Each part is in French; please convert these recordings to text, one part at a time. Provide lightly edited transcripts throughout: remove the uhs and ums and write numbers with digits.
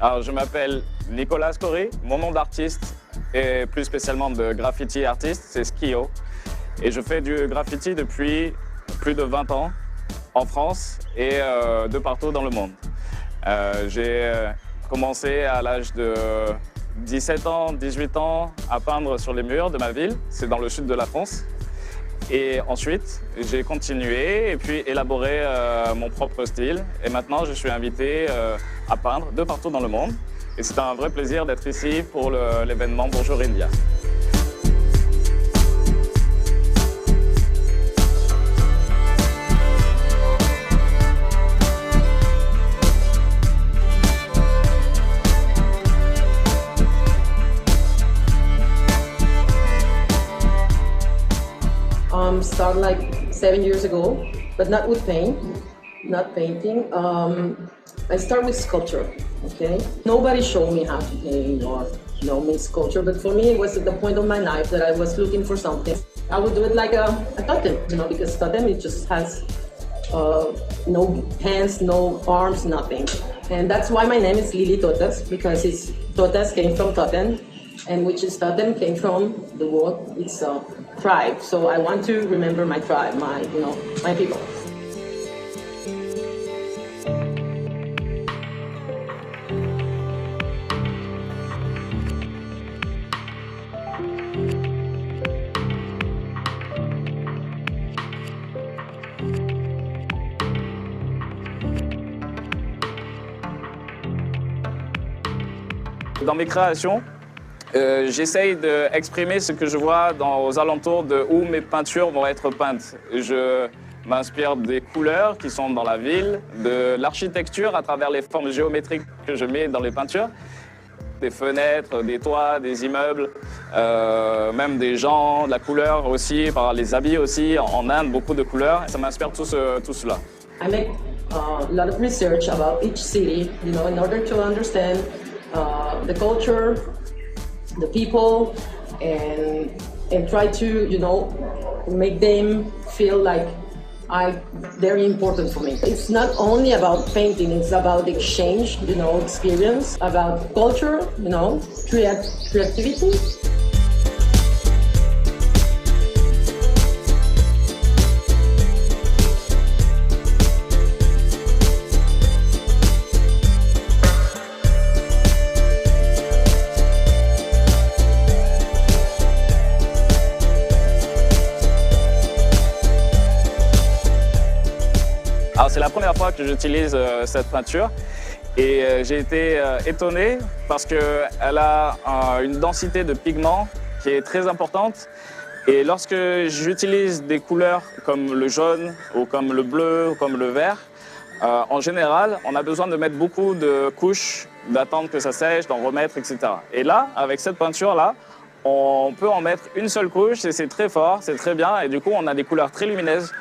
Alors, je m'appelle Nicolas Scory. Mon nom d'artiste, et plus spécialement de graffiti artiste, c'est Skio. Et je fais du graffiti depuis plus de 20 ans en France et de partout dans le monde. J'ai commencé à l'âge de 17 ans, 18 ans à peindre sur les murs de ma ville. C'est dans le sud de la France. Et ensuite, j'ai continué et puis élaboré mon propre style. Et maintenant, je suis invité à peindre de partout dans le monde. Et c'est un vrai plaisir d'être ici pour l'événement Bonjour India. Started like 7 years ago, but not with paint, not painting. I started with sculpture, okay? Nobody showed me how to paint or, make sculpture, but for me it was at the point of my life that I was looking for something. I would do it like a totem, because totem, it just has no hands, no arms, nothing. And that's why my name is Lili Totas, because Totas came from totem, and which is totem came from the word, it's tribe. So I want to remember my tribe, my people. Dans mes créations, j'essaye d'exprimer ce que je vois aux alentours de où mes peintures vont être peintes. Je m'inspire des couleurs qui sont dans la ville, de l'architecture à travers les formes géométriques que je mets dans les peintures, des fenêtres, des toits, des immeubles, même des gens, de la couleur aussi, par les habits aussi. En Inde, beaucoup de couleurs. Ça m'inspire tout cela. I make a lot of research about each city, in order to understand the culture, the people, and try to make them feel like they're important for me. It's not only about painting, it's about exchange, experience, about culture, creativity. C'est la première fois que j'utilise cette peinture et j'ai été étonné parce qu'elle a une densité de pigments qui est très importante. Et lorsque j'utilise des couleurs comme le jaune ou comme le bleu ou comme le vert, en général, on a besoin de mettre beaucoup de couches, d'attendre que ça sèche, d'en remettre, etc. Et là, avec cette peinture-là, on peut en mettre une seule couche et c'est très fort, c'est très bien. Et du coup, on a des couleurs très lumineuses.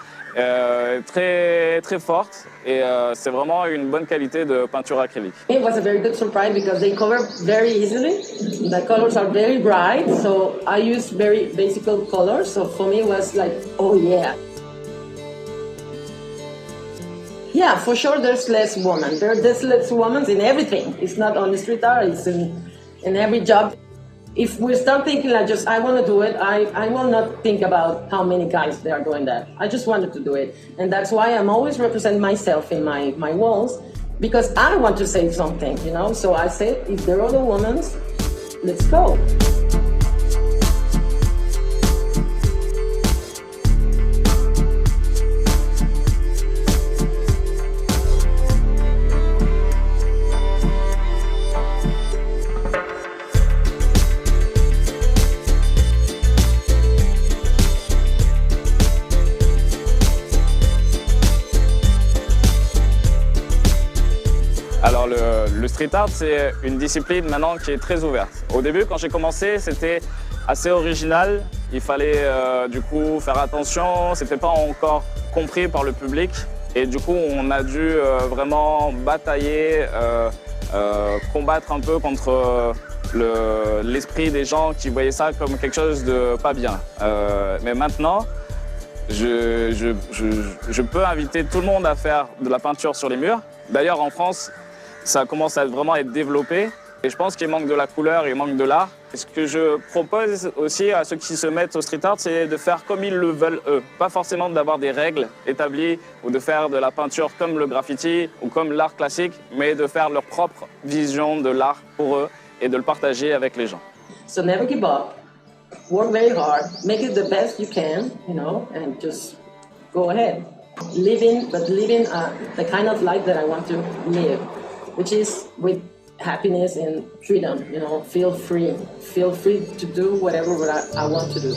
Très très forte et c'est vraiment une bonne qualité de peinture acrylique. It was a very good surprise because they cover very easily. The colors are very bright, so I use very basic colors. So for me, it was like, oh yeah. Yeah, for sure, there's less women. There's less women in everything. It's not only street art; it's in every job. If we start thinking like just, I want to do it, I will not think about how many guys they are doing that. I just wanted to do it. And that's why I'm always represent myself in my walls, because I want to say something, So I say, if there are other women, let's go. Alors le street art, c'est une discipline maintenant qui est très ouverte. Au début, quand j'ai commencé, c'était assez original. Il fallait du coup faire attention, c'était pas encore compris par le public. Et du coup, on a dû vraiment batailler, combattre un peu contre l'esprit des gens qui voyaient ça comme quelque chose de pas bien. Mais maintenant, je peux inviter tout le monde à faire de la peinture sur les murs. D'ailleurs, en France, ça commence à vraiment être développé. Et je pense qu'il manque de la couleur, il manque de l'art. Et ce que je propose aussi à ceux qui se mettent au street art, c'est de faire comme ils le veulent eux. Pas forcément d'avoir des règles établies ou de faire de la peinture comme le graffiti ou comme l'art classique, mais de faire leur propre vision de l'art pour eux et de le partager avec les gens. So never give up, work very hard, make it the best you can, and just go ahead. Living the kind of life that I want to live, which is with happiness and freedom, feel free to do whatever I want to do.